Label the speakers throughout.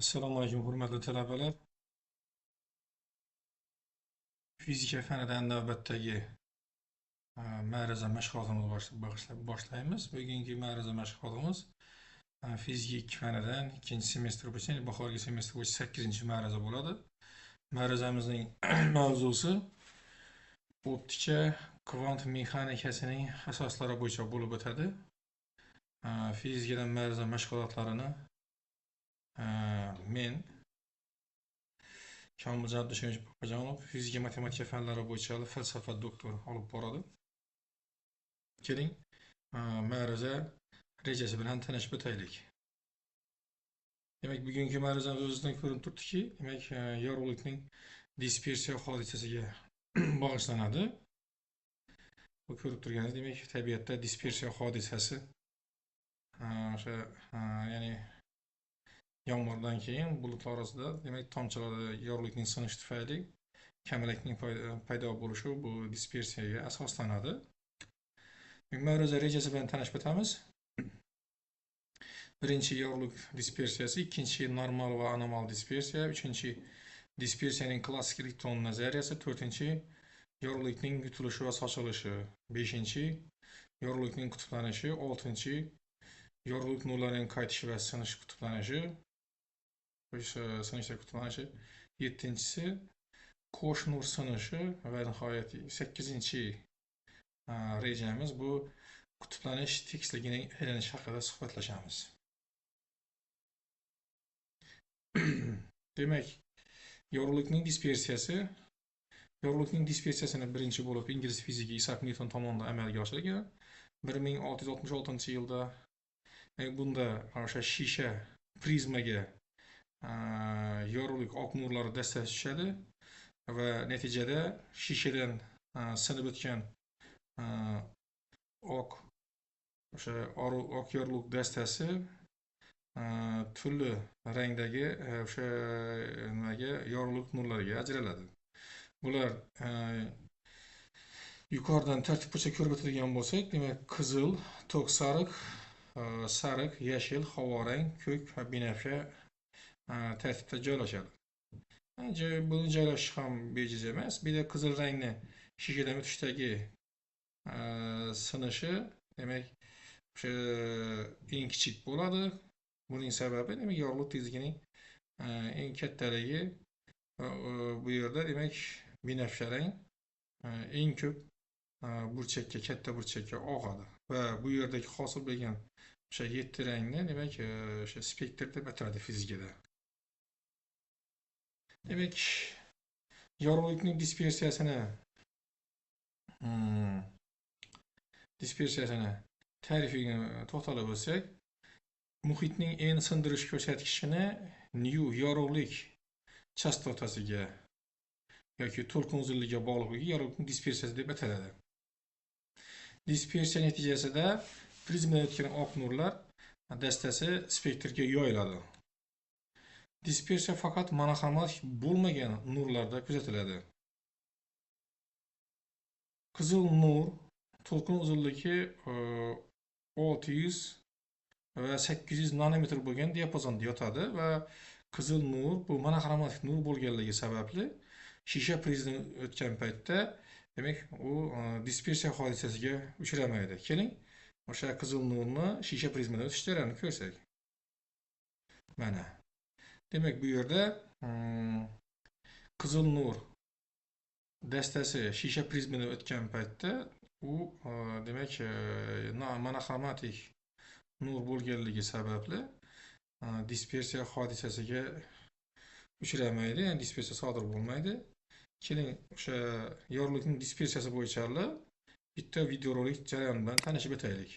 Speaker 1: Assalomu alaykum, hurmatli talabalar. Fizika fanidan navbatdagi ma'ruza mashg'ulotimizni boshlaymiz. Bugungi ma'ruza mashg'ulotimiz fizika 2 fanidan ikkinchi semestr bo'yicha, ya'ni bahorgi semestr bo'yicha 8-ma'ruza bo'ladi. Ma'ruzamizning mavzusi optika kvant mexanikasining asoslari bo'yicha bo'lib o'tadi. Fizikadan ma'ruza mashg'ulotlarini men Kamiljon Abdushamovich Bobojonov fizika matematika fanlari bo'yicha falsafa doktori olib boradi. Keling, ma'ruza rejasi bilan tanishib o'taylik. Demak, bugungi ma'ruzamiz o'zidan ko'rinib turibdiki, demak, yorug'likning dispersiya hodisasiga bag'ishlanadi. Bu ko'rib turganingiz, demak, tabiatda dispersiya hodisasi o'sha ya'ni yomg'irdan keyin bulutlar orasida, demak, tomchilarda yorug'likning sinishi tufayli kamalakning paydo bo'lishi bu dispersiyaga asoslanadi. Ma'ruza rejasi bilan tanishib o'tamiz. Birinchi yorug'lik dispersiyasi, ikkinchi normal va anomal dispersiya, uchinchi dispersiyaning klassik elektron nazariyasi, to'rtinchi yorug'likning yutilishi va sochilishi, beshinchi yorug'likning qutblanishi, oltinchi yorug'lik nurlarining qaytishi va sinish qutblanishi, sinishda qutblanishi, yettinchisi qo'sh nur sinishi va nihoyat 8-chi rejamiz bu qutblanish tekisligining aylanishi haqida suhbatlashamiz. Demak, yorug'likning dispersiyasini birinchi bo'lib ingliz fiziki Isaac Newton tomonidan amalga oshirilgan 1666-yilda. Bunda o'sha shisha prizmaga yorug'lik oq nurlari dastasi tushadi va natijada shishadan sinib o'tgan oq yorug'lik dastasi turli rangdagi o'sha yorug'lik nurlarga ajraladi. Bular yuqoridan tartib bo'yicha ko'rib o'tadigan bo'lsak, demak, qizil, to'q sariq, yashil, havorang, ko'k va binafsha tartibda joylashadi. Buni joylashish ham bejiz emas. Bir de qizil rangni shishadan o'tishdagi sinishi, demak, o'sha eng kichik bo'ladi. Buning sababi, demak, yorug'lik tezligining eng kattaligi. Bu yerda, demak, binafsha rang eng ko'p katta burchakka og'adi va bu yerdagi hosil bo'lgan o'sha 7 rangni, demak, o'sha spektr deb ataladi fizikada. Demak, yorug'likning dispersiyasini ta'rifiga to'xtalib o'tsak, muhitning en sindirish ko'rsatkichini nu yorug'lik chastotasiga yoki to'lqin uzunligiga bog'liqligi yorug'likning dispersiyasi deb ataladi. Dispersiya natijasida prizmadan o'tgan oq nurlar dastasi spektrga yoyiladi. Dispersiya faqat monoxromatik bo'lmagan nurlarda kuzatiladi. Qizil nur to'lqin uzunligi 600 va 800 nanometr bo'lgan diapazonda yotadi va qizil nur bu monoxromatik nur bo'lganligi sababli shisha prizmadan o'tgan paytda, demak, u dispersiya hodisasiga uchramaydi. Keling, o'sha qizil nurni shisha prizmadan o'tish jarayonini ko'rsak. Mana. Demak, bu yerda qizil nur dastasi shisha prizmadan o'tgan paytda u demak, monoxromatik nur bo'lganligi sababli dispersiya hodisasiga uchramaydi, ya'ni dispersiya sodir bo'lmaydi. Keling, o'sha yorug'likning dispersiyasi bo'yicha bitta videorolik jarayoni bilan tanishib o'taylik.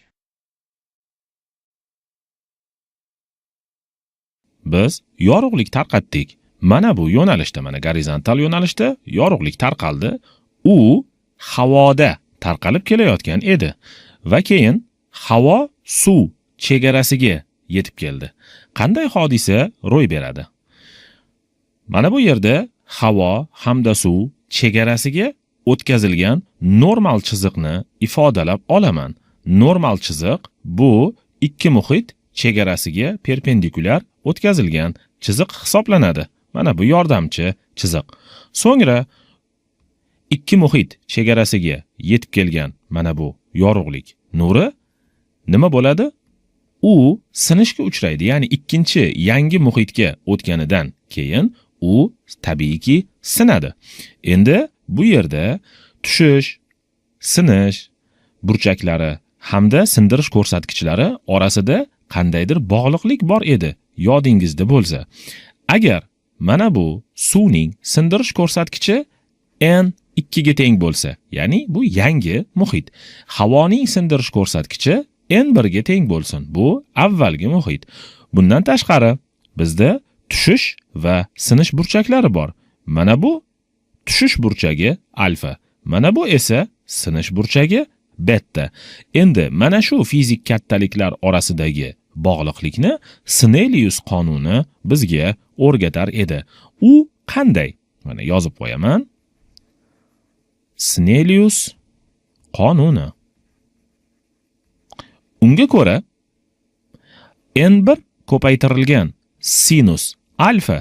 Speaker 2: Biz yorug'lik tarqatdik. Mana bu yo'nalishda, mana gorizontal yo'nalishda yorug'lik tarqaldi. U havoda tarqalib kelayotgan edi va keyin havo suv chegarasiga yetib keldi. Qanday hodisa ro'y beradi? Mana bu yerda havo hamda suv chegarasiga o'tkazilgan normal chiziqni ifodalab olaman. Normal chiziq bu ikki muhit chegarasiga perpendikulyar o'tkazilgan chiziq hisoblanadi. Mana bu yordamchi chiziq. So'ngra ikki muhit chegarasiga yetib kelgan mana bu yorug'lik nuri nima bo'ladi? U sinishga uchraydi. Ya'ni ikkinchi yangi muhitga o'tganidan keyin u tabiiyki sinadi. Endi bu yerda tushish, sinish burchaklari hamda sindirish ko'rsatkichlari orasida qandaydir bog'liqlik bor edi, yodingizda bo'lsa. Agar mana bu suvning sindirish ko'rsatkichi N2 ga teng bo'lsa, ya'ni bu yangi muhit. Havoning sindirish ko'rsatkichi N1 ga teng bo'lsin. Bu avvalgi muhit. Bundan tashqari bizda tushish va sinish burchaklari bor. Mana bu tushish burchagi alfa. Mana bu esa sinish burchagi beta. Endi mana shu fizik kattaliklar orasidagi bog'liqlikni Snellius qonuni bizga o'rgatar edi. U qanday? Mana yozib qo'yaman. Snellius qonuni. Unga ko'ra N1 ko'paytirilgan sinus alfa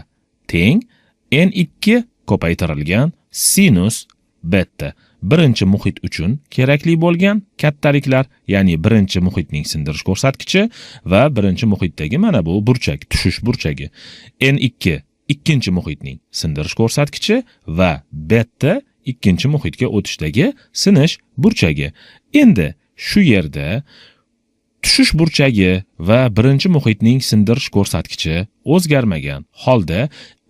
Speaker 2: teng N2 ko'paytirilgan sinus beta. Birinchi muhit uchun kerakli bo'lgan kattaliklar, ya'ni birinchi muhitning sindirish ko'rsatkichi va birinchi muhitdagi mana bu burchak, tushish burchagi. N2 ikkinchi muhitning sindirish ko'rsatkichi va beta ikkinchi muhitga o'tishdagi sinish burchagi. Endi shu yerda tushish burchagi va birinchi muhitning sindirish ko'rsatkichi o'zgarmagan holda,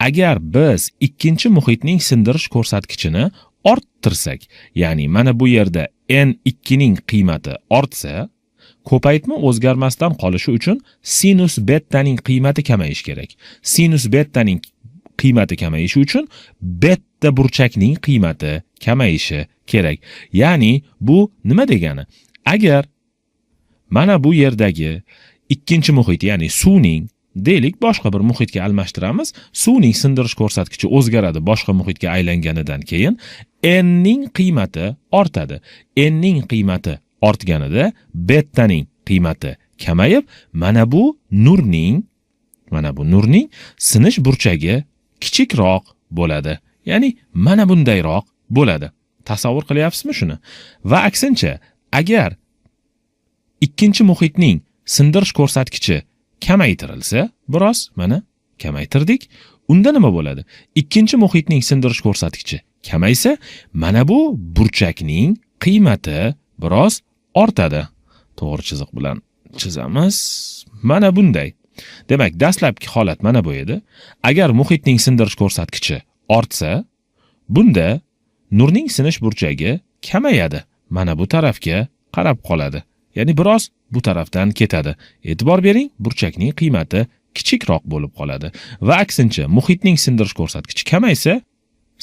Speaker 2: agar biz ikkinchi muhitning sindirish ko'rsatkichini orttirsak, ya'ni mana bu yerda N2 ning qiymati ortsa, ko'paytma o'zgarmasdan qolishi uchun sinus betaning qiymati kamayishi kerak. Sinus betaning qiymati kamayishi uchun beta burchakning qiymati kamayishi kerak. Ya'ni bu nima degani? Agar mana bu yerdagi ikkinchi muhit, ya'ni suvning, deylik boshqa bir muhitga almashtiramiz, suvning sindirish ko'rsatkichi o'zgaradi boshqa muhitga aylanganidan keyin N ning qiymati ortadi. N ning qiymati ortganida betaning qiymati kamayib, mana bu nurning sinish burchagi kichikroq bo'ladi. Ya'ni mana bundayroq bo'ladi. Tasavvur qilyapsizmi shuni? Va aksincha, agar ikkinchi muhitning sindirish ko'rsatkichi kamaytirilsa, biroz mana kamaytirdik, unda nima bo'ladi? Ikkinchi muhitning sindirish ko'rsatkichi kamaysa, mana bu burchakning qiymati biroz ortadi. To'g'ri chiziq bilan chizamiz. Mana bunday. Demak, dastlabki holat mana bu edi. Agar muhitning sindirish ko'rsatkichi ortsa, bunda nurning sinish burchagi kamayadi. Mana bu tarafga qarab qoladi. Ya'ni biroz bu tarafdan ketadi. E'tibor bering, burchakning qiymati kichikroq bo'lib qoladi. Va aksincha, muhitning sindirish ko'rsatkichi kamaysa,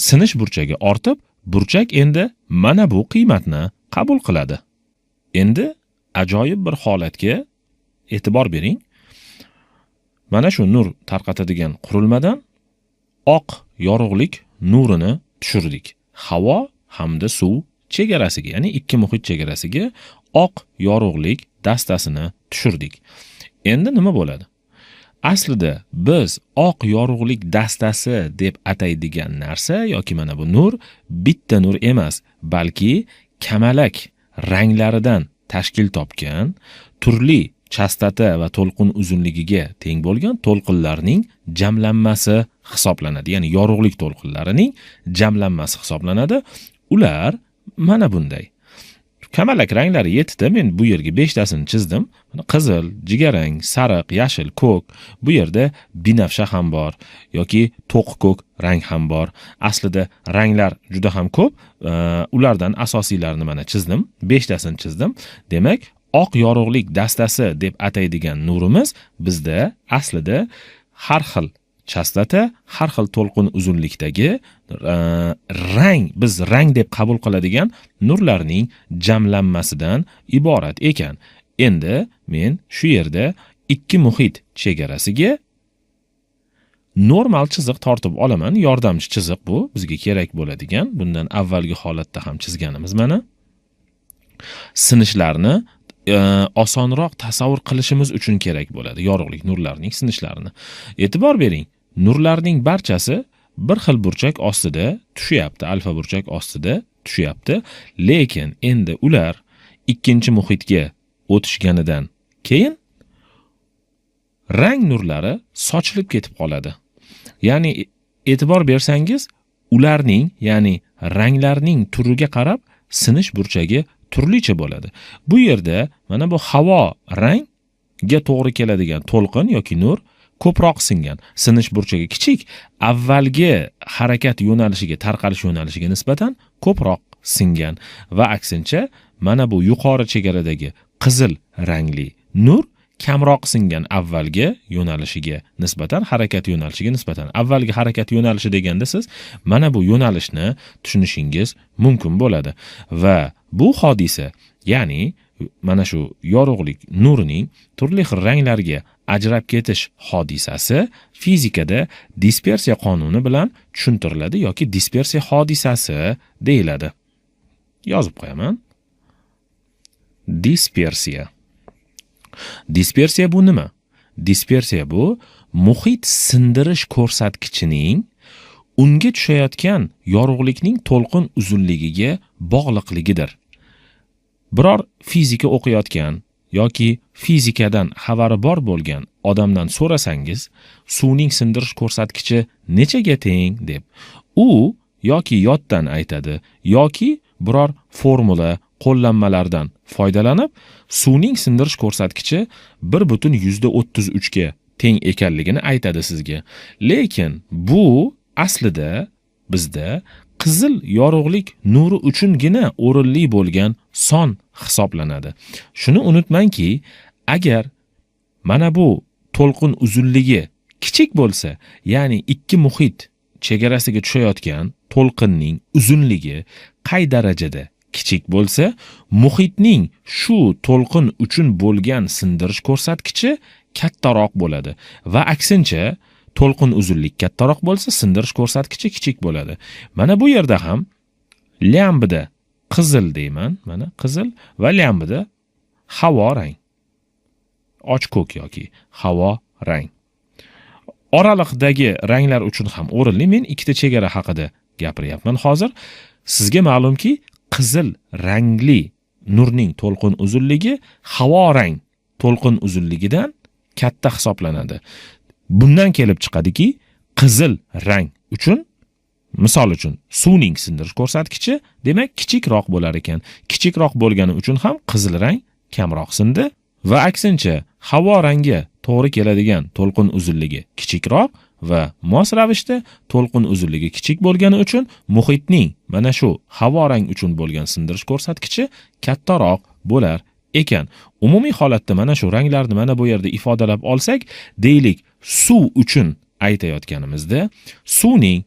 Speaker 2: sinish burchagi ortib, burchak endi mana bu qiymatni qabul qiladi. Endi ajoyib bir holatga e'tibor bering. Mana shu nur tarqatadigan qurilmadan oq yorug'lik nurini tushirdik. Havo hamda suv chegarasiga, ya'ni ikki muhit chegarasiga oq yorug'lik dastasini tushirdik. Endi nima bo'ladi? Aslida biz oq yorug'lik dastasi deb ataydigan narsa yoki mana bu nur bitta nur emas, balki kamalak ranglaridan tashkil topgan, turli chastota va to'lqin uzunligiga teng bo'lgan to'lqinlarning jamlanmasi hisoblanadi. Ya'ni yorug'lik to'lqinlarining jamlanmasi hisoblanadi. Ular mana bunday. Kamalak ranglari 7 ta, men bu yerga 5 tasini chizdim. Qizil, jigarrang, sariq, yashil, ko'k, bu yerda binafsha ham bor yoki to'q ko'k rang ham bor. Aslida ranglar juda ham ko'p. Ulardan asosiylarini mana chizdim. 5 tasini chizdim. Demak, oq yorug'lik dastasi deb ataydigan nurimiz bizda aslida har xil chastota, har xil to'lqin uzunlikdagi biz rang deb qabul qiladigan nurlarning jamlanmasidan iborat ekan. Endi men shu yerda ikki muhit chegarasiga normal chiziq tortib olaman. Yordamchi chiziq bu, bizga kerak bo'ladigan. Bundan avvalgi holatda ham chizganimiz mana. Sinishlarni osonroq tasavvur qilishimiz uchun kerak bo'ladi yorug'lik nurlarning sinishlarini. E'tibor bering. nurlarning barchasi bir xil burchak ostida tushyapti, alfa burchak ostida tushyapti, lekin endi ular ikkinchi muhitga o'tishganidan keyin rang nurlari sochilib ketib qoladi. Ya'ni e'tibor bersangiz, ularning, ya'ni ranglarning turiga qarab sinish burchagi turlicha bo'ladi. Bu yerda mana bu havo rangga to'g'ri keladigan to'lqin yoki nur ko'proq singan, sinish burchagi kichik, avvalgi harakat yo'nalishiga, tarqalish yo'nalishiga nisbatan ko'proq singan va aksincha mana bu yuqori chegaradagi qizil rangli nur kamroq singan avvalgi yo'nalishiga nisbatan, harakat yo'nalishiga nisbatan. Avvalgi harakat yo'nalishi deganda siz mana bu yo'nalishni tushunishingiz mumkin bo'ladi va bu hodisa, ya'ni mana shu yorug'lik nurining turli xil ranglarga ajrab ketish hodisasi fizikada dispersiya qonuni bilan tushuntiriladi yoki dispersiya hodisasi deyiladi. Yozib qo'yaman. Dispersiya. Dispersiya bu nima? Dispersiya bu muhit sindirish ko'rsatkichining unga tushayotgan yorug'likning to'lqin uzunligiga bog'liqligidir. Biror fizika o'qiyotgan yoki fizikadan xabari bor bo'lgan odamdan so'rasangiz, suvning sindirish ko'rsatkichi nechaga teng deb, u yoki yoddan aytadi yoki biror formula, qo'llanmalardan foydalanib suvning sindirish ko'rsatkichi 1.33 ga teng ekanligini aytadi sizga. Lekin bu aslida bizda qizil yorug'lik nuri uchungina o'rinli bo'lgan son hisoblanadi. Shuni unutmangki, agar mana bu to'lqin uzunligi kichik bo'lsa, ya'ni ikki muhit chegarasiga tushayotgan to'lqinning uzunligi qay darajada kichik bo'lsa, muhitning shu to'lqin uchun bo'lgan sindirish ko'rsatkichi kattaroq bo'ladi va aksincha to'lqin uzunlik kattaroq bo'lsa, sindirish ko'rsatkichi kichik bo'ladi. Mana bu yerda ham lyambida qizil deyman, mana qizil va lyambida havo rang. Ochko'k yoki havo rang. Oraliqdagi ranglar uchun ham o'rinli. Men ikkita chegara haqida gapiryapman hozir. Sizga ma'lumki, qizil rangli nurning to'lqin uzunligi havo rang to'lqin uzunligidan katta hisoblanadi. Bundan kelib chiqadiki, qizil rang uchun, misol uchun, suvning sindirish ko'rsatkichi demak kichikroq bo'lar ekan. Kichikroq bo'lgani uchun ham qizil rang kamroq sindi va aksincha havo rangga to'g'ri keladigan to'lqin uzunligi kichikroq va mos ravishda to'lqin uzunligi kichik bo'lgani uchun muhitning mana shu havo rang uchun bo'lgan sindirish ko'rsatkichi kattaroq bo'lar ekan. Umumiy holatda mana shu ranglarni mana bu yerda ifodalab olsak, deylik, suv uchun aytayotganimizda, suvning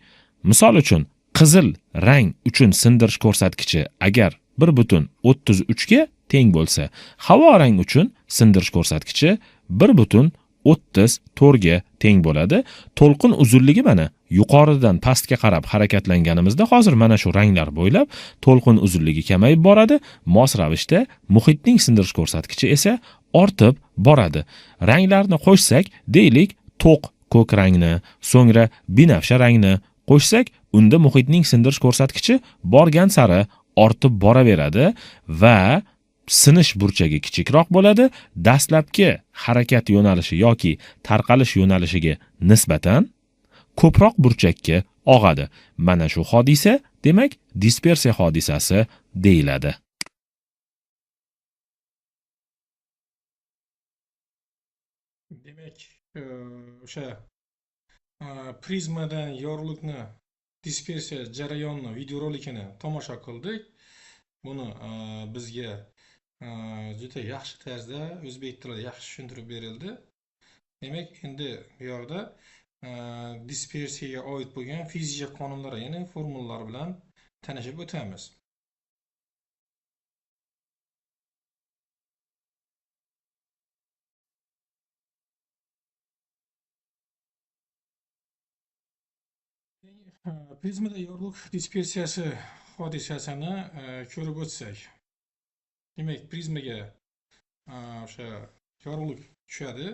Speaker 2: misol uchun qizil rang uchun sindirish ko'rsatkichi agar 1.33 ga teng bo'lsa, havo rang uchun sindirish ko'rsatkichi 1.34 ga teng bo'ladi. To'lqin uzunligi mana yuqoridan pastga qarab harakatlanganimizda hozir mana shu ranglar bo'ylab to'lqin uzunligi kamayib boradi, mos ravishda muhitning sindirish ko'rsatkichi esa ortib boradi. Ranglarni qo'shsak, deylik, to'q ko'k rangni, so'ngra binafsha rangni qo'shsak, unda muhitning sindirish ko'rsatkichi borgan sari ortib boraveradi va sinish burchagi kichikroq bo'ladi. Dastlabki harakat yo'nalishi yoki tarqalish yo'nalishiga nisbatan ko'proq burchakka og'adi. Mana shu hodisa demak dispersiya hodisasi deyiladi.
Speaker 1: Demak, o'sha prizmadan yorug'likni dispersiya jarayonni videorolikini tomosha qildik. Buni bizga juda yaxshi tarzda o'zbek tilida yaxshi tushuntirib berildi. Demak, endi bu yoqda dispersiyaga oid bo'lgan fizika qonunlari, ya'ni formulalar bilan tanishib o'tamiz. Prizmada yorug'lik dispersiyasi hodisasini ko'rib o'tsak. Demak, prizmaga o'sha yorug'lik tushadi.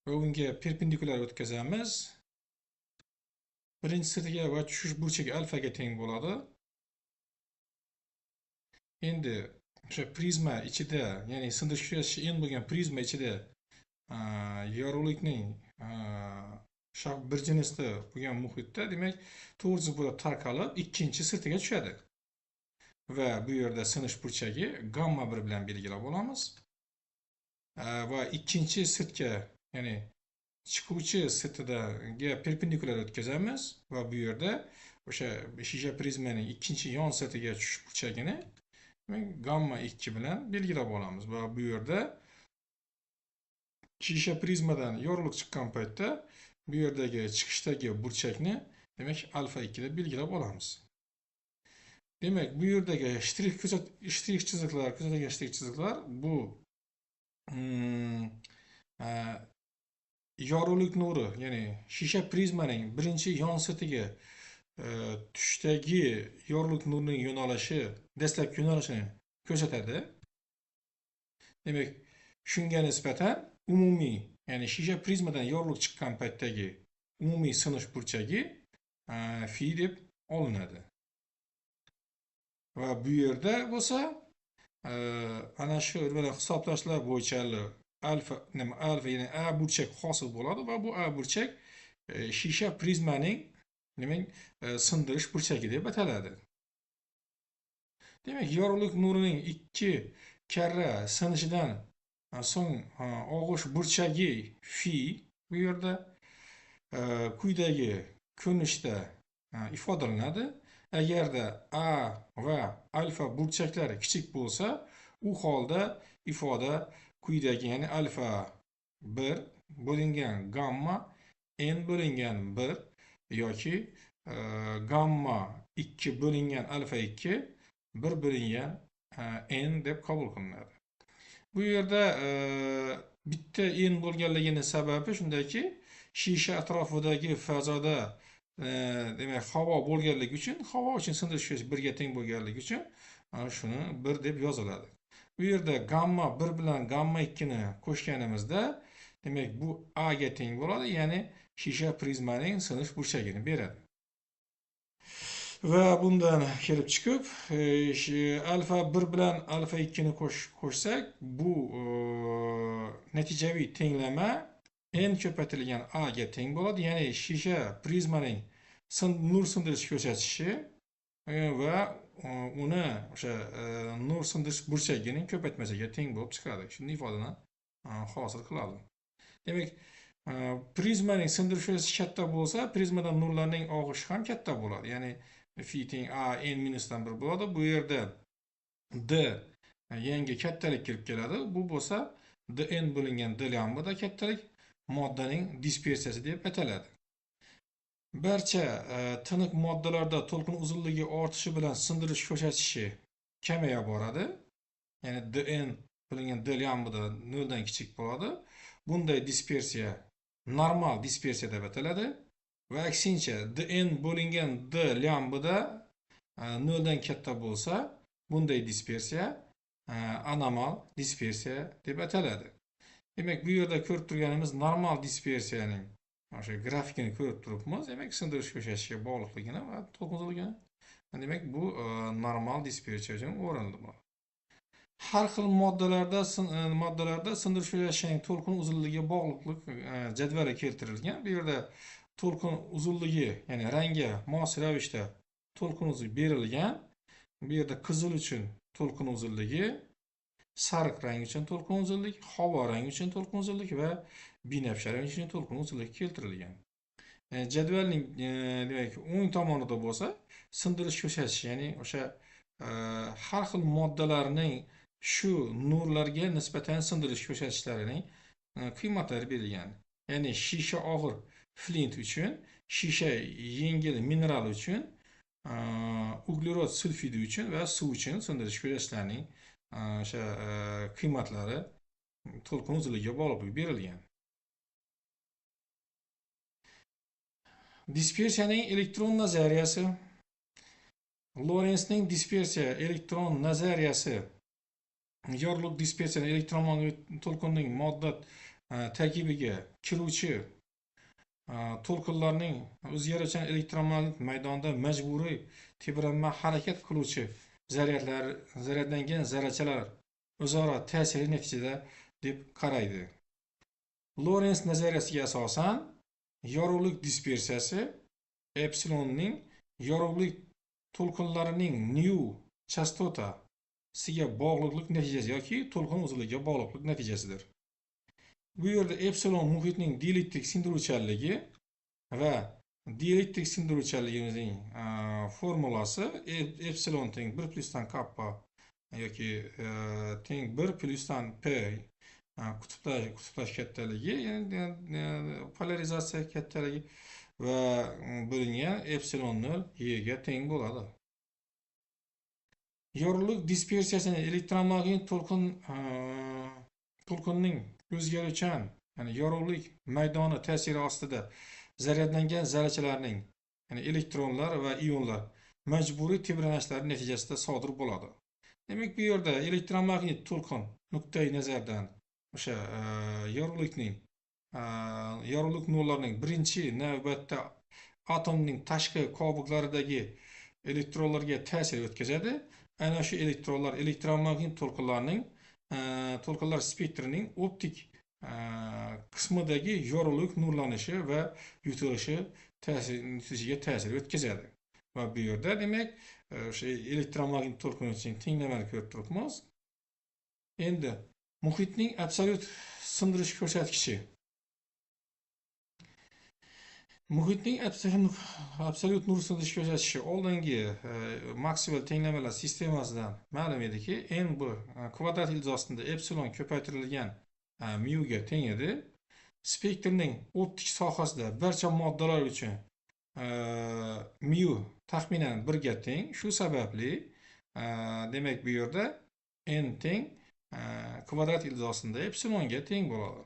Speaker 1: va unga perpendikulyar o'tkazamiz. Birinchi sirtiga va tushish burchagi alfaga teng bo'ladi. Endi o'sha prizma ichida, ya'ni sindirish kuchaytirishi n bo'lgan prizma ichida yorug'likning bir jinsda bo'lgan muhitda, demak, 900 bo'lib tarqalib ikkinchi sirtiga tushadi. Va bu yerda sinish burchagi gamma 1 bilan belgilab olamiz. Va ikkinchi sirtga, ya'ni chiquvchi sirtiga perpendikulyar o'tkazamiz va bu yerda o'sha shisha prizmaning ikkinchi yon sirtiga tushish burchagini gamma 2 bilan belgilab olamiz va bu yerda shisha prizmadan yorug'lik chiqqan paytda bu yerdagi chiqishdagi burchakni, demak, alfa 2 deb belgilab olamiz. Demak, bu yerdagi shtrix chiziqlar, kuzatilgan shtrix chiziqlar bu yorug'lik nuri, ya'ni shisha prizmaning birinchi yon sirtiga tushdagi yorug'lik nurining yo'nalishi, dastlabki yo'nalishini ko'rsatadi. Demak, shunga nisbatan umumiy, ya'ni shisha prizmadan yorug'lik chiqqan paytdagi umumiy sinish burchagi phi deb olinadi. Va bu yerda bo'lsa, ana shu hisoblashlar bo'yicha alfa, ya'ni A burchak hosil bo'ladi va bu A burchak shisha prizmaning, demak, sindirish burchagi deb ataladi. Demak, yorug'lik nurining 2 karra sinishidan so'ng og'ish burchagi phi bu yerda quyidagi ko'rinishda ifodalanadi. Agarda A va alfa burchaklari kichik bo'lsa, u holda ifoda quyidagi, ya'ni alfa 1 bo'lingan gamma n bo'lingan 1 yoki gamma 2 bo'lingan alfa 2 1 bo'lingan n deb qabul qilinadi. Bu yerda bitta n bo'lganligini sababi shundaki, shisha atrofidagi fazoda demak, havo bo'lganligi uchun, havo uchun sindirish kuchi 1 ga teng bo'lganligi uchun shuni 1 deb yoziladi. Bu yerda gamma 1 bilan gamma 2 ni qo'shganimizda, demak, bu A ga teng bo'ladi, ya'ni shisha prizmaning sinish burchagini beradi. Va bundan kelib chiqib, alfa 1 bilan alfa 2 ni qo'shsak, bu natijaviy tenglama n ko'paytirilgan A ga teng bo'ladi, ya'ni shisha prizmaning nur sindirish ko'rsatishi va uni o'sha nur sindirish burchagining ko'paytmasiga teng bo'lib chiqadi. Shunday ifodani hosil qiladi. Demak, prizmaning sindirish ko'rsatishi katta bo'lsa, prizmadan nurlarning og'ishi ham katta bo'ladi. Ya'ni phi teng A n minusdan 1 bo'ladi. Bu yerda d yangi kattalik kirib keladi. Bu bo'lsa dn bo'lingan d lambda kattalik moddaning dispersiyasi deb ataladi. Barcha tiniq moddalarda to'lqin uzunligi ortishi bilan sindirish ko'rsatishi kamaya boradi. Ya'ni dn bo'lingan d lambda 0 dan kichik bo'ladi. Bunday dispersiya normal dispersiya deb ataladi. Va aksincha, dn bo'lingan d lambda 0 dan katta bo'lsa, bunday dispersiya anomal dispersiya deb ataladi. Demak, bu yerda ko'rib turganimiz normal dispersiyaning o'sha grafikini ko'rib turibmiz. Demak, sindirish ko'rsatishiga bog'liqligini va to'lqin uzunligini. Demak, bu normal dispersiya uchun o'rinli bo'ladi. Har xil moddalarda sindirish ko'rsatishining to'lqin uzunligiga bog'liqlik jadvali keltirilgan. Bu yerda to'lqin uzunligi, ya'ni rangga mos ravishda to'lqin uzunligi berilgan. Bu yerda qizil uchun to'lqin uzunligi, sariq rang uchun to'lqin uzunlik, havo rangi uchun to'lqin uzunlik va binafsha rang uchun to'lqin uzunlik keltirilgan. Jadvalning demak, o'ng tomonida bo'lsa, sindirish ko'rsatishi, ya'ni o'sha har xil moddalarning shu nurlarga nisbatan sindirish ko'rsatishlarining qiymatlari berilgan. Ya'ni shisha og'ir flint uchun, shisha yengil mineral uchun, uglerod sulfidi uchun va suv uchun sindirish ko'rsatishlarining o'sha qiymatlari to'lqin uzunligiga bog'liq berilgan. Dispersiyaning elektron nazariyasi. Lorenzning dispersiya elektron nazariyasi yorug'lik dispersiyaning elektron to'lqinning modda tarkibiga kiruvchi to'lqinlarning o'zgaruvchan elektromagnit maydonda majburiy tebranma harakat qiluvchi zaryadlangan zarrachalar o'zaro ta'siri natijada deb qaraydi. Lorentz nazariyasiga asosan yorug'lik dispersiyasi epsilonning yorug'lik to'lqinlarining nu chastotasiga bog'liqlik natijasi yoki to'lqin uzunligiga bog'liqlik natijasidir. Bu yerda epsilon muhitning dielektrik sindiruvchanligi va dielektrik sindiruvchanligimizning formulasi epsilon teng 1 plusdan kappa yoki teng 1 plusdan p qutblash kattaligi, ya'ni polarizatsiya kattaligi va bo'lingan epsilon 0 ga teng bo'ladi. Yorug'lik dispersiyasini elektromagnit to'lqinning o'zgaruvchan, ya'ni yorug'lik maydoni ta'siri ostida zaryadlangan zarrachalarning, ya'ni elektronlar va ionlar majburiy tebranishlari natijasida sodir bo'ladi. Demak, bu yerda elektromagnit to'lqin nuqtai nazardan o'sha yorug'lik nurlarining birinchi navbatda atomning tashqi qobiqlaridagi elektronlarga ta'sir o'tkazadi. Ana shu elektronlar elektromagnit to'lqinlar spektrining optik qismidagi yorug'lik nurlanishi va yutilishi natijasiga ta'sir o'tkazadi. Va bu yerda demak o'sha elektromagnit to'lqin uchun tenglamani ko'rib turibmiz. Endi muhitning absolyut sindirish ko'rsatkichi. Muhitning absolyut nur sindirish ko'rsatkichi oldingi Maxwell tenglamalar sistemasidan ma'lum ediki, n bu kvadrat ildizi ostida epsilon ko'paytirilgan mu ga teng edi. Spektrning optik sohasida barcha moddalar uchun mu taxminan 1 ga teng. Shu sababli demak bu yerda n teng kvadrat ildizi ostida epsilon ga teng bo'ladi.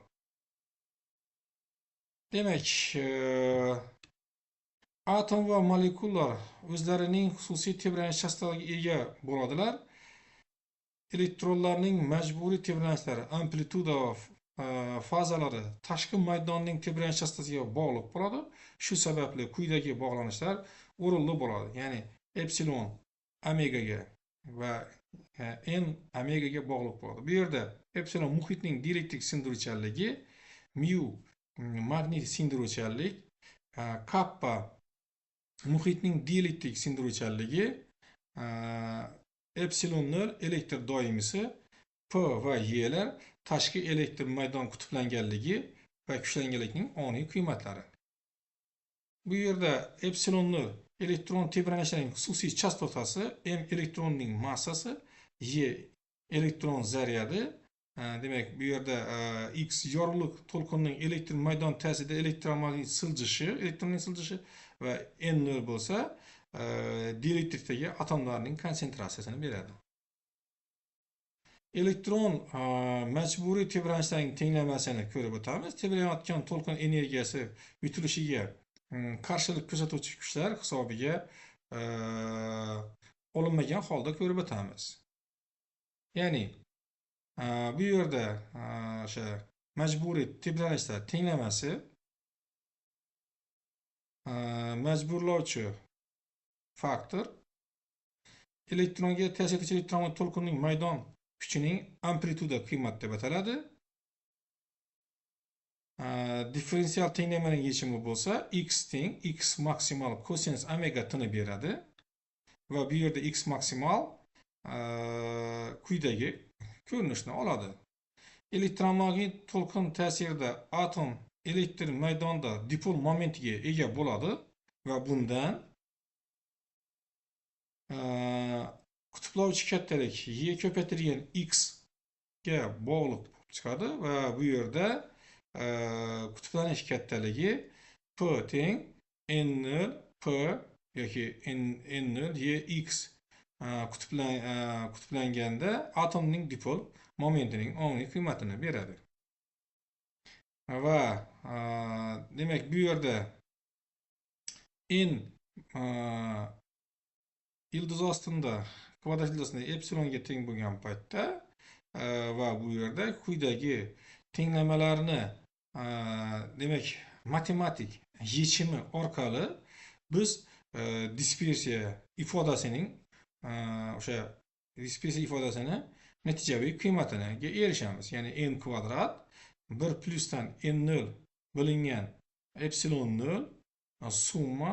Speaker 1: Demak, atom va molekulalar o'zlarining xususiy tebranish chastotasiga ega bo'ladilar. Elektronlarning majburiy tebranishlari, amplituda va fazalari tashqi maydonning tebranish chastotasiga bog'liq bo'ladi. Shu sababli quyidagi bog'lanishlar o'rinli bo'ladi. Ya'ni epsilon omegaga va n omegaga bog'liq bo'ladi. Bu yerda epsilon muhitning dielektrik sindiruvchanligi, mu magnit sindiruvchanlik, kappa muhitning dielektrik sindiruvchanligi, epsilon 0 elektr doimisi, p va y lar tashqi elektr maydon qutblanganligi va kuchlanganlikning oniy qiymatlari. Bu yerda epsilon 0 elektron tebranishlarining xususiy chastotasi, m elektronning massasi, y elektron zaryadi. Demak, bu yerda x yorug'lik to'lqinning elektr maydon ta'sirida elektromagnit elektronning siljishi va n 0 bo'lsa, dielektrikdagi atomlarning konsentratsiyasini beradi. Elektron majburiy tebranishlarining tenglamasini ko'rib o'tamiz. Tebranayotgan to'lqin energiyasi yutilishiga qarshilik ko'rsatuvchi kuchlar hisobiga olinmagan holda ko'rib o'tamiz. Ya'ni bu yerda o'sha majburiy tebranishlar tenglamasi majburlovchi faktor elektronga ta'sir etuvchi elektron to'lqinning maydon kuchining amplituda qiymati deb ataladi. Differensial tenglamaning yechimi bo'lsa x teng x maksimal kosinus omega tini beradi va bu yerda x maksimal quyidagi ko'rinishni oladi. Elektromagnit to'lqin ta'sirida atom elektr maydonda dipol momentiga ega bo'ladi va bundan qutblovchi kattalik y ko'paytirilgan x ga bog'liq chiqadi va bu yerda qutblanish kattaligi p teng n0 p yoki n0 y x qutblanganda atomning dipol momentining oniy qiymatini beradi. Va demak bu yerda n ildiz ostida kvadrat ildizida epsilonga teng bo'lgan paytda va bu yerda quyidagi tenglamalarini demak matematik yechimi orqali biz dispersiya ifodasining o'sha dispersiya ifodasini natijaviy qiymatiga erishamiz. Ya'ni n kvadrat 1 plusdan n0 bo'lingan epsilon 0 summa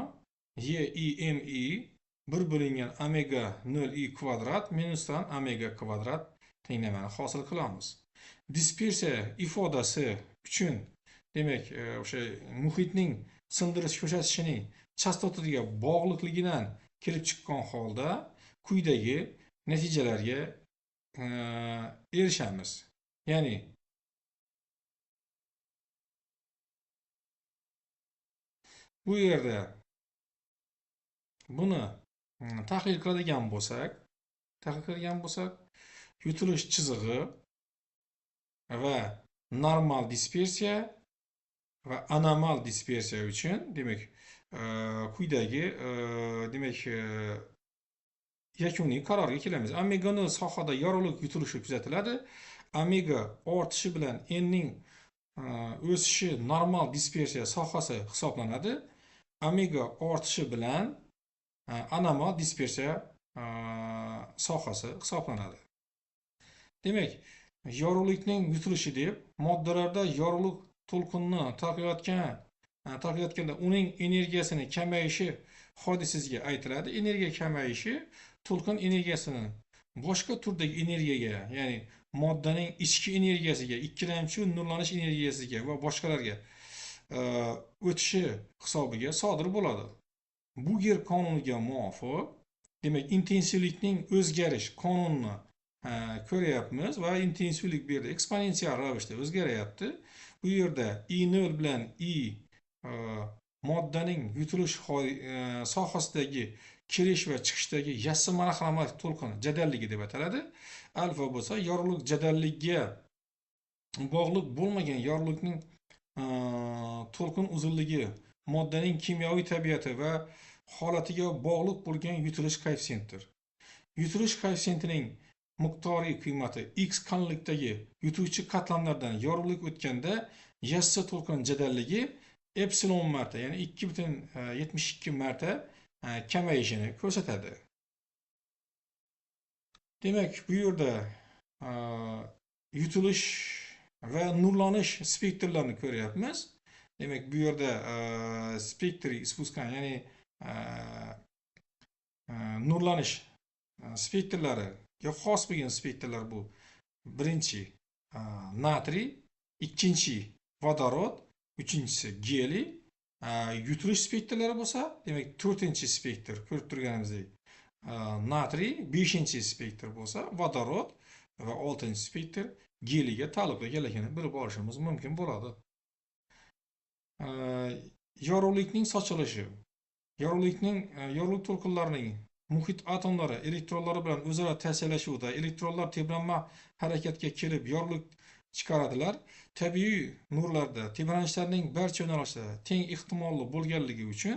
Speaker 1: YIMI 1 bo'lingan omega 0 i kvadrat minusdan omega kvadrat tenglamani hosil qilamiz. Dispersiya ifodasi uchun demak o'sha muhitning sindirish ko'rsatkicining chastotasiga bog'liqligidan kelib chiqqan holda quyidagi natijalarga erishamiz. Ya'ni bu yerda buni tahlil qiladigan bo'lsak, yutilish chizig'i va normal dispersiya va anomal dispersiya uchun demak quyidagi demak yakuniy qarorga kelamiz. Omega 0 sohada yorug'lik yutilishi kuzatiladi. Omega ortishi bilan n ning o'sishi normal dispersiya sohasi hisoblanadi. Omega ortishi bilan anomal dispersiya sohasi hisoblanadi. Demak, yorug'likning yutilishi deb moddalarda yorug'lik to'lqinni tarqayotganda uning energiyasini kamayishi hodisasiga aytiladi. Energiya kamayishi to'lqin energiyasini boshqa turdagi energiyaga, ya'ni moddaning ichki energiyasiga, ikkilamchi nurlanish energiyasiga va boshqalarga o'tishi hisobiga sodir bo'ladi. Buger qonuniga muvofiq, demak, intensivlikning o'zgarish qonunini ko'ryapmiz va intensivlik bu yerda eksponensial ravishda o'zgaryapti. Bu yerda I0 bilan I moddaning yutilish sohasidagi kirish va chiqishdagi yassi monoxromatik to'lqin jadalligi deb ataladi. Alfa bo'lsa yorug'lik jadalligiga bog'liq bo'lmagan yorug'likning to'lqin uzunligi, moddaning kimyoviy tabiati va holatiga bog'liq bo'lgan yutilish koeffitsiyentidir. Yutilish koeffitsiyentining miqdoriy qiymati x qanlikdagi yutuvchi qatlamlardan yorug'lik o'tganda yassi to'lqin jadalligi epsilon marta, ya'ni 2,72 marta kamayishini ko'rsatadi. Demak, bu yerda yutilish va nurlanish spektrlarini ko'ryapmiz. Demak, bu yerda spektri ispuskan, ya'ni nurlanish spektrlariga xos bo'lgan spektrlar bu. Birinchi natriy, ikkinchi vodorod, uchinchisi geliy. Yutilish spektrlari bo'lsa, demak, 4-spektr ko'rib turganimizdek natriy, 5-spektr bo'lsa vodorod va 6-spektr geliyga taalluqli ekanligini bilib olishimiz mumkin bo'ladi. Yorug'likning sochilishi. Yorug'lik to'lqinlarining muhit atomlari elektronlari bilan o'zaro ta'sirlashuvida elektronlar tebranma harakatga kelib yorug'lik chiqaradilar. Tabiiy nurlarda tebranishlarning barcha yo'nalishlarda teng ehtimolli bo'lganligi uchun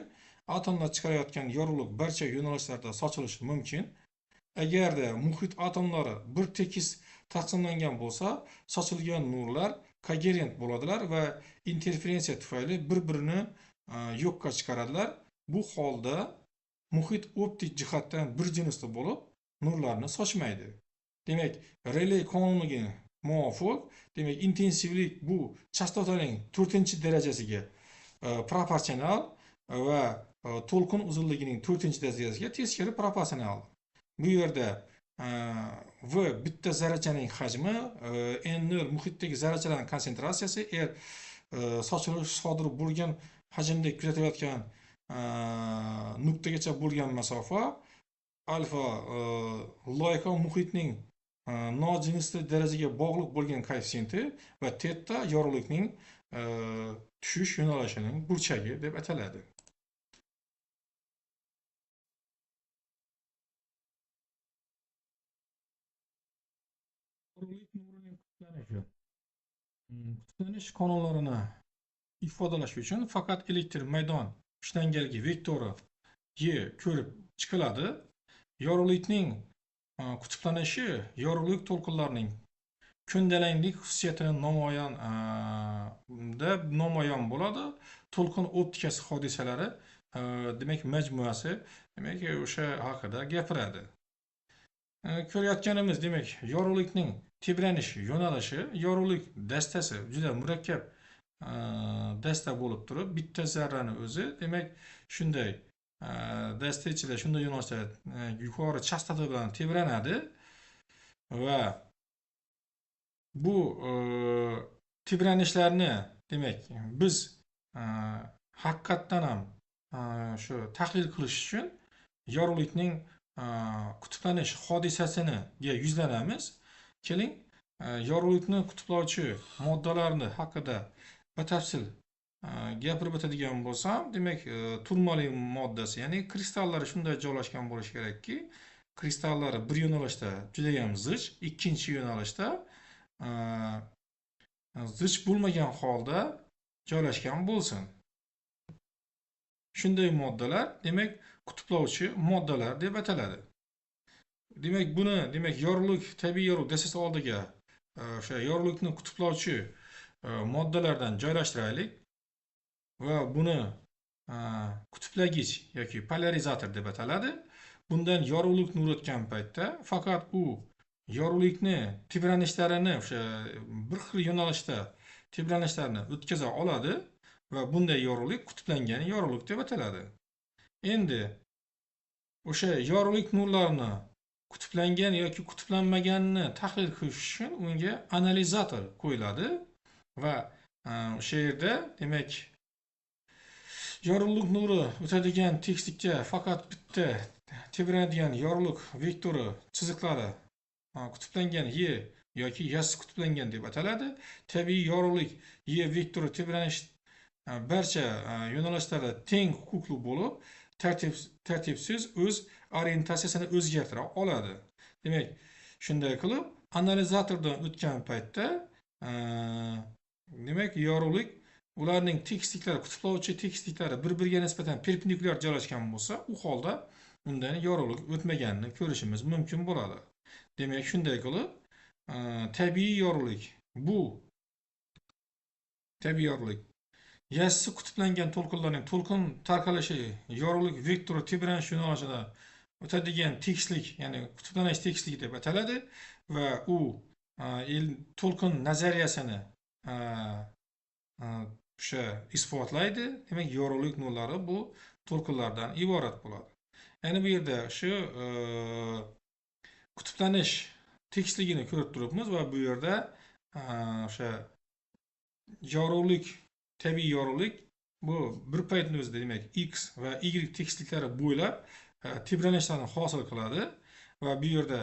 Speaker 1: atomlar chiqarayotgan yorug'lik barcha yo'nalishlarda sochilishi mumkin. Agarda muhit atomlari bir tekis taqsimlangan bo'lsa, sochilgan nurlar kogerent bo'ladilar va interferensiya tufayli bir-birini yo'qqa chiqaradilar. Bu holda muhit optik jihatdan bir jinsli bo'lib, nurlarni sochmaydi. Demak, Reley qonuniga muvofiq, demak, intensivlik bu chastotaning 4-darajasiga proporsional va to'lqin uzunligining 4-darajasiga teskari proporsional. Bu yerda v bitta zarrachaning hajmi, n0 muhitdagi zarrachalarning konsentratsiyasi, sochilish sodir bo'lgan hajmda kuzatilayotgan nuqtagacha bo'lgan masofa, alfa loyiha muhitning nojinsli darajaga bog'liq bo'lgan koeffitsiyenti va teta yorug'likning tushish yo'nalishining burchagi deb ataladi. Yorug'lik nurining kutlanishi. Kutlanish qonunlarini ifodalash uchun faqat elektr maydon ishlanganligi vektori y ko'rib chiqiladi. Yorug'likning qutblanishi yorug'lik to'lqinlarining ko'ndalanlik xususiyatini namoyon bo'ladi. To'lqin optikasi hodisalari demak majmuasi demak o'sha haqida gapiradi. Ko'rayotganimiz demak yorug'likning tebranish yo'nalishi, yorug'lik dastasi juda murakkab dasta bo'lib turib, bitta zarrani o'zi demak shunday dasta ichida shunday yo'nalishda yuqori chastota bilan tebranadi va bu tebranishlarni demak biz haqiqatdan ham shu tahlil qilish uchun yorug'likning qutblanish hodisasini yuzlanamiz. Keling, yorug'likni qutblovchi moddalarni haqida batafsil gapirib o'tadigan bo'lsam, demak turmalin moddasi, ya'ni kristallari shunday joylashgan bo'lishi kerakki, kristallari bir yo'nalishda juda ham zich, ikkinchi yo'nalishda zich bo'lmagan holda joylashgan bo'lsin. Shunday moddalar demak qutblovchi moddalar deb ataladi. Demak buni demak yorug'lik, tabiiy yorug'lik dastasi oldiga o'sha yorug'likni qutblovchi moddalardan joylashtiraylik va buni qutblagich yoki polarizator deb ataladi. Bundan yorug'lik nuri o'tgan paytda faqat u yorug'likni tebranishlarini o'sha bir xil yo'nalishda tebranishlarini o'tkaza oladi va bunday yorug'lik qutblangan yorug'lik deb ataladi. Endi o'sha yorug'lik nurlarini qutblangan yoki qutblanmaganini tahlil qilish uchun unga analizator qo'yiladi va o'sha yerda demak yorug'lik nuri o'tadigan tekislikka faqat bitta tebranadigan yorug'lik vektori chiziqlari qutblangan Y yoki yassi qutblangan deb ataladi. Tabiiy yorug'lik Y vektori tebranish barcha yo'nalishlarda teng huquqli bo'lib, tartibsiz o'z orientatsiyasini o'zgartira oladi. Demak, shunday qilib analizatordan o'tgan paytda demak yorug'lik ularning tekisliklari, qutblovchi tekisliklari bir-biriga nisbatan perpendikulyar joylashgan bo'lsa, u holda undan yorug'lik o'tmaganini ko'rishimiz mumkin bo'ladi. Demak, shunday qilib tabiiy yorug'lik bu tabiiy yorug'lik yassi qutblangan to'lqinlarning to'lqin tarqalishi yorug'lik vektori tebranish yo'nalishida o'tadigan tekislik, ya'ni qutblanish tekisligi deb ataladi va u to'lqin nazariyasini o'sha isbotlaydi. Demak, yorug'lik nurlari bu to'lqinlardan iborat bo'ladi. Ya'ni bu yerda shu qutblanish tekisligini ko'rib turibmiz va bu yerda o'sha yorug'lik, tabiiy yorug'lik bu bir paytning o'zida demak X va Y tekisliklari bo'ylab tebranishlarni hosil qiladi va bu yerda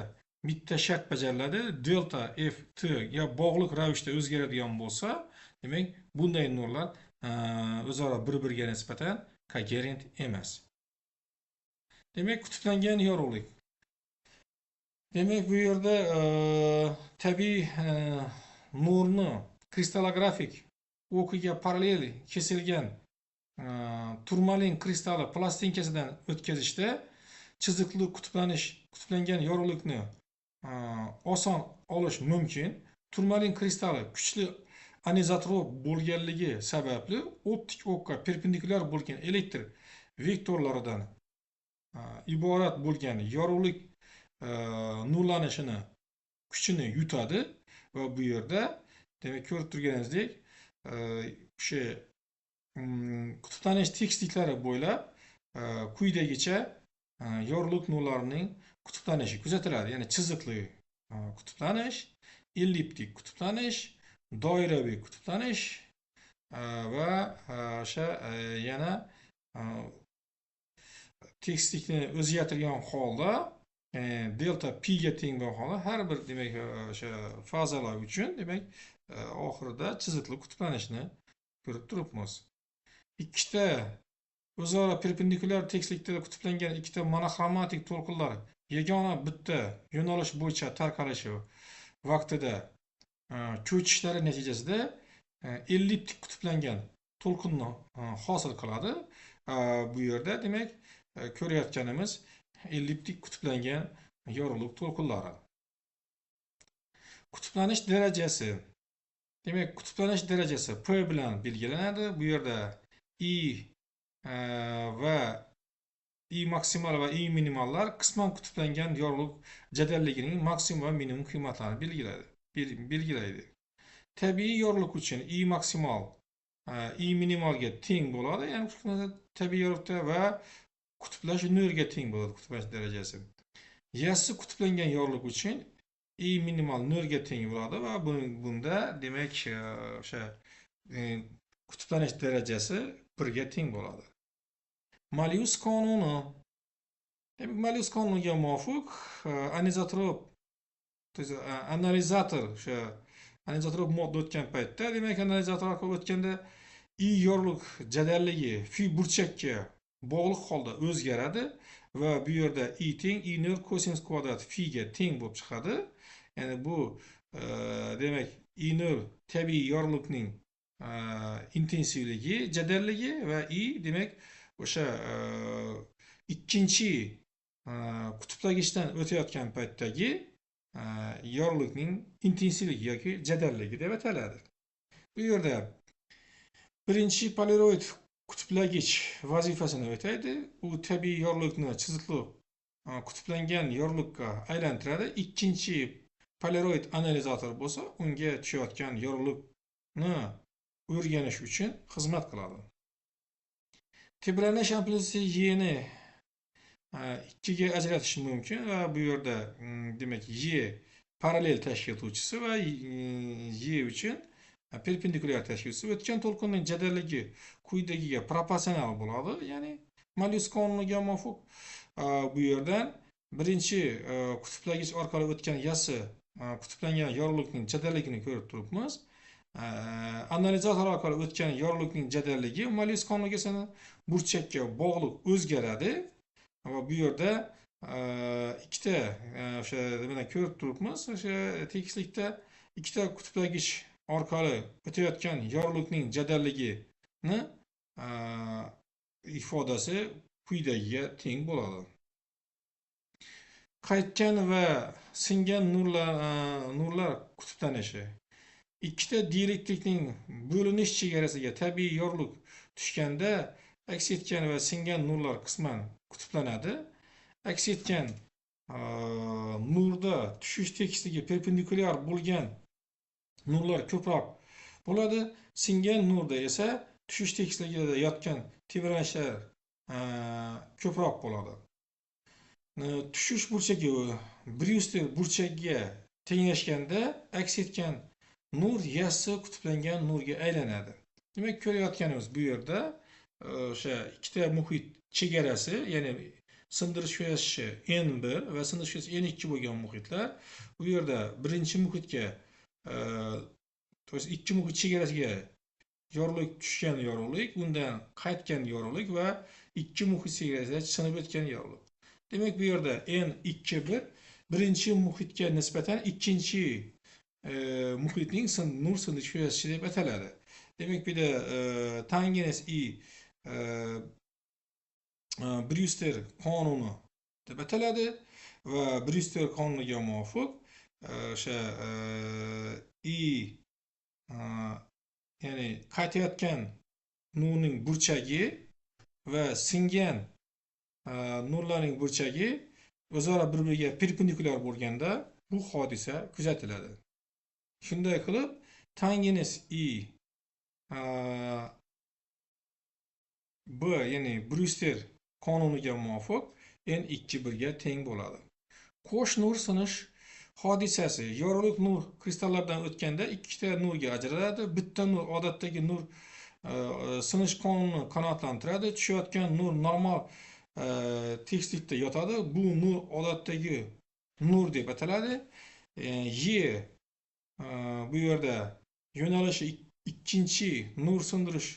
Speaker 1: bitta shart bajariladi. Delta F T ga bog'liq ravishda o'zgaradigan bo'lsa, demak bunday nurlar o'zaro bir-biriga nisbatan kogerent emas. Demak, qutblangan yorug'lik. Demak, bu yerda tabiiy nurni kristallografik o'qiga parallel kesilgan turmalin kristalli plastinkasidan o'tkazishda chiziqli qutblangan yorug'likni oson olish mumkin. Turmalin kristalli kuchli anizotrop bo'lganligi sababli optik o'qqa perpendikulyar bo'lgan elektr vektorlaridan iborat bo'lgan yorug'lik nurlanishini kuchini yutadi va bu yerda demak ko'rib turganingizdek o'sha qutblanish tekisliklari bo'ylab quyidagicha yorug'lik nurlarining qutblanishi kuzatiladi. Ya'ni chiziqli qutblanish, elliptik qutblanish, doiraviy qutblanish va o'sha yana tekislikni o'zgartirgan holda delta p ga teng bo'lgan holda har bir demak o'sha fazalar uchun demak oxirida chiziqli qutblanishni ko'rib turibmiz. Ikkita o'zaro perpendikulyar tekislikda qutblangan ikkita monoxromatik to'lqinlar yagona bitta yo'nalish bo'yicha tarqalishi vaqtida cho'chishlari natijasida elliptik qutblangan to'lqinni hosil qiladi. Bu yerda demak ko'rayotganimiz elliptik qutblangan yorug'lik to'lqinlari. Kutuplanish darajasi. Demak, kutuplanish darajasi P bilan belgilanadi. Bu yerda I va I maksimal va I minimallar qisman qutblangan yorug'lik jadalligining maksimum va minimum qiymatlarini belgilaydi. Tabiiy yorug'lik uchun I maksimal I minimalga teng bo'ladi. Ya'ni tabiiy yorug'likda va qutblash nolga teng bo'ladi qutblash darajasi. Yassi qutblangan yorug'lik uchun I minimal nolga teng bo'ladi va bunda demak o'sha qutblanish darajasi 1 ga teng bo'ladi. Malthus qonuni. Demak, Malthus qonuniga muvofiq anizotrop analizator o'sha analizator modda o'tgan paytda, demak, analizator orqali o'tganda I yorug'lik jadalligi fi burchakka bog'liq holda o'zgaradi va bu yerda I teng I0 kosinus kvadrat fi ga teng bo'lib chiqadi. Ya'ni bu demak I0 tabiiy yorug'likning intensivligi, jadalligi va I demak o'sha ikkinchi qutblagichdan o'tayotgan paytdagi yorug'likning intensivligi yoki jadalligi deb ataladi. Bu yerda birinchi polaroid qutblagich vazifasini o'taydi. U tabiiy yorug'likni chiziqli qutblangan yorug'likka aylantiradi. Ikkinchi polaroid analizator bo'lsa, unga tushayotgan yorug'likni o'rganish uchun xizmat qiladi. Tebranish amplitusi y ni 2 ga ajratish mumkin va bu yerda demak y parallel tashkil etuvchisi va y uchun perpendikulyar tashkil etuvchisi. O'tgan to'lqinning jadalligi quyidagiga proporsional bo'ladi. Ya'ni Malthus qonuniga muvofiq bu yerdan birinchi qutblagich orqali o'tgan yassi qutblangan yorug'likning jadalligini ko'rib turibmiz. Analizator orqali o'tgan yorug'likning jadalligi Malthus qonuniga sana burchakka bog'liq o'zgaradi va bu yerda ikkita o'sha mana ko'rib turibmiz. O'sha tekislikda ikkita qutblagich orqali o'tayotgan yorug'likning jadalligini ifodasi quyidagiga teng bo'ladi. Qaytgan va singan nurlar qutblanishi. Ikkita dielektrikning bo'linish chegarasiga tabiiy yorug'lik tushganda aks etgan va singan nurlar qisman qutblanadi. Aks etgan nurda tushish tekisligi perpendikulyar bo'lgan nurlar ko'proq bo'ladi. Singan nurda esa tushish tekisligida yotgan tebranishlar ko'proq bo'ladi. Tushish burchagi Brewster burchagiga tenglashganda aks etgan nur yassi qutblangan nurga aylanadi. Demak, ko'rayotganimiz bu yerda o'sha ikkita muhit chegarasi, ya'ni sindirish yo'nalishi N1 va sindirish yo'nalishi N2 bo'lgan muhitlar. Bu yerda birinchi muhitga ikki muhit chegarasiga yorug'lik tushgan yorug'lik, undan qaytgan yorug'lik va ikki muhit chegarasiga sinib o'tgan yorug'lik. Demak, bu yerda N2 birinchi muhitga nisbatan ikkinchi muhitning nur sindirish yo'nalishi deb ataladi. Demak, bu yerda tangens I Brewster qonuni deb ataladi va Brewster qonuniga muvofiq o'sha I ya'ni qaytayotgan nurning burchagi va singan nurlarning burchagi o'zaro bir-biriga perpendikulyar bo'lganda bu hodisa kuzatiladi. Shunday qilib, tangens I B ya'ni Brewster qonuniga muvofiq N2 ga teng bo'ladi. Qo'sh nur sinish hodisasi. Yorug'lik nur kristallardan o'tganda ikkita nurga ajraladi. Bitta nur odatdagi nur sinish qonunini qanoatlantiradi. Tushayotgan nur normal tekislikda yotadi. Bu nur odatdagi nur deb ataladi. Y bu yerda yo'nalishi ikkinchi nur sindirish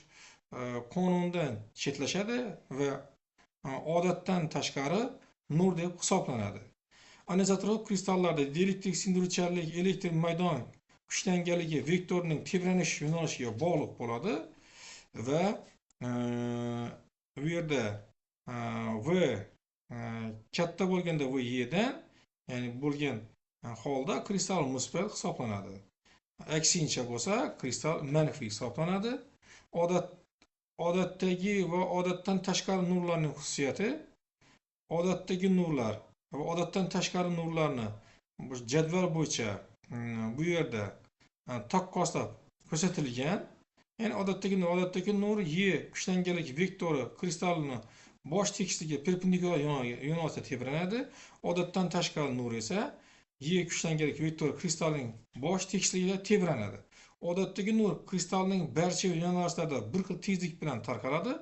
Speaker 1: qonunidan chetlashadi va odatdan tashqari nur deb hisoblanadi. Anizotrop kristallarda dielektrik sindirichalik elektr maydon kuchlanganligi vektorning tebranish yo'nalishiga bog'liq bo'ladi va bu yerda V katta bo'lganda V dan, ya'ni bo'lgan holda kristal musbat hisoblanadi. Aksincha bo'lsa, kristal manfiy hisoblanadi. Odatdagi va odatdan tashqari nurlarning xususiyati odatdagi nurlar va odatdan tashqari nurlarni bu jadval bo'yicha bu yerda taqqoslab ko'rsatilgan. Ya'ni odatdagi nur Y kuchlanganlik vektori kristalni bosh tekisligi perpendikulyar yo'nalishda tebranadi. Odatdan tashqari nur esa Y kuchlanganlik vektori kristalning bosh tekisligida tebranadi. Odatdagi nur kristalning barcha yo'nalishlarida bir xil tezlik bilan tarqaladi.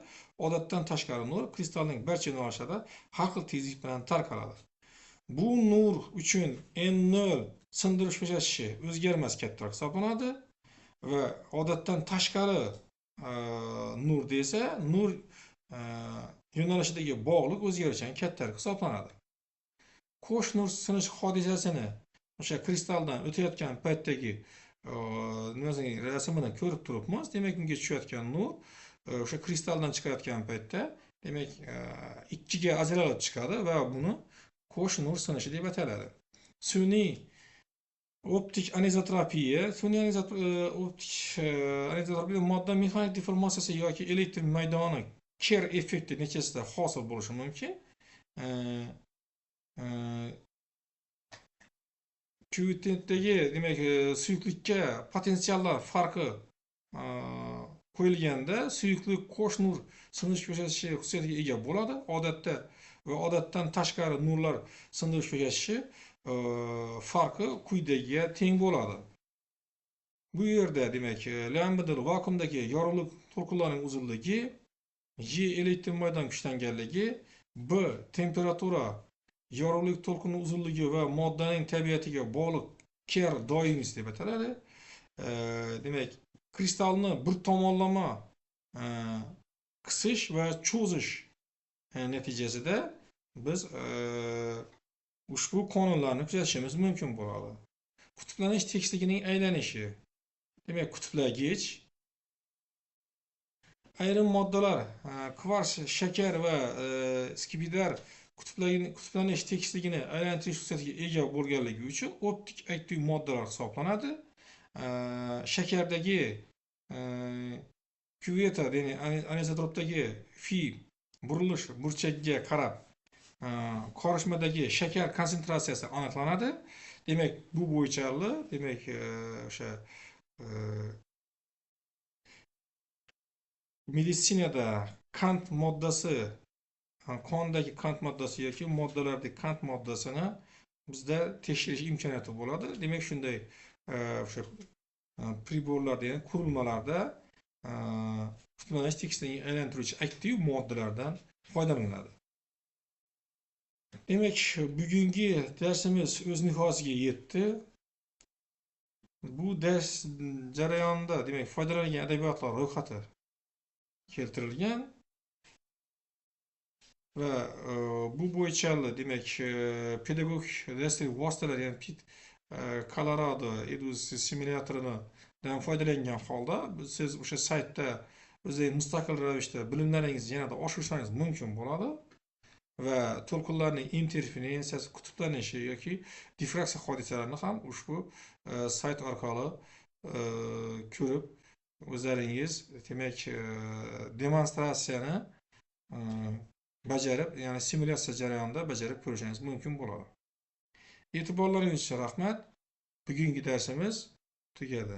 Speaker 1: Odatdan tashqari nur kristalning barcha yo'nalishlarida har xil tezlik bilan tarqaladi. Bu nur uchun N0 sindirish ko'rsatkichi o'zgarmas kattaroq hisoblanadi va odatdan tashqari nur desa, nur yo'nalishidagi bog'liq o'zgarishdan kattaroq hisoblanadi. Qo'sh nur sinish hodisasini o'sha kristaldan o'tayotgan paytdagi rasmini ko'rib turibmiz. Demak, unga tushayotgan nur o'sha kristaldan chiqayotgan paytda, demak, ikkiga ajralib chiqadi va buni qo'sh nur sinishi deb ataladi. Sun'iy optik anizotropiya, modda mexanik deformatsiyasi yoki elektr maydoni Kerr effekti natijasida hosil bo'lishi mumkin. Küvetdagi, demak, suyuqlikka potensiallar farqi qo'yilganda suyuqlik qo'sh nur sindirish ko'rsatkichi xususiyatiga ega bo'ladi. Odatda va odatdan tashqari nurlar sindirish ko'rsatkichi farqi quyidagiga teng bo'ladi. Bu yerda, demak, lambdali vakuumdagi yorug'lik to'lqinlarining uzunligi, Y elektr maydon kuchlanganligi, B temperatura, yorug'lik to'lqini uzunligi va moddaning tabiatiga bog'liq Kerr doimiysi deb ataladi. Demak, kristalni bir tomonlama qisish va cho'zish natijasida biz ushbu qonunlarni kuzatishimiz mumkin bo'ladi. Qutblanish tekisligining aylanishi. Demak, qutblagich ayrim moddalar, kvars, shakar va skibidar qutblanish tekisligini aylantirish xususiyatiga ega bo'lganligi uchun optik aktiv moddalar hisoblanadi. Shakardagi küveta, ya'ni anizotropdagi fi burilish burchakka qarab qorishmadagi shakar konsentratsiyasi aniqlanadi. Demak, bu bo'yicha, demak, o'sha meditsinada kant moddasi, qondagi kant moddasi yoki moddalardagi kant moddasini bizda tekshirish imkoniyati bo'ladi. Demak, shunday o'sha priborlarda, ya'ni qurilmalarda qutblanish tekisligini aylantiruvchi aktiv moddalardan foydalaniladi. Demak, bugungi darsimiz o'z nihoyasiga yetdi. Bu dars jarayonida, demak, foydalanilgan adabiyotlar ro'yxati keltirilgan va bu bo'yicha, demak, pedagogik darslik vositalar, ya'ni PIT Colorado Eduz simulyatoridan foydalangan holda siz o'sha saytda o'zingiz mustaqil ravishda bilimlaringizni yanada oshirishingiz mumkin bo'ladi va to'lqinlarning interferensiyasi, qutblanishi yoki diffraksiya hodisalarini ham ushbu sayt orqali ko'rib o'zlaringiz, demak, demonstratsiyani bajarib, ya'ni simulyatsiya jarayonida bajarib ko'rishingiz mumkin bo'ladi. E'tiborlaringiz uchun rahmat. Bugungi darsimiz tugadi.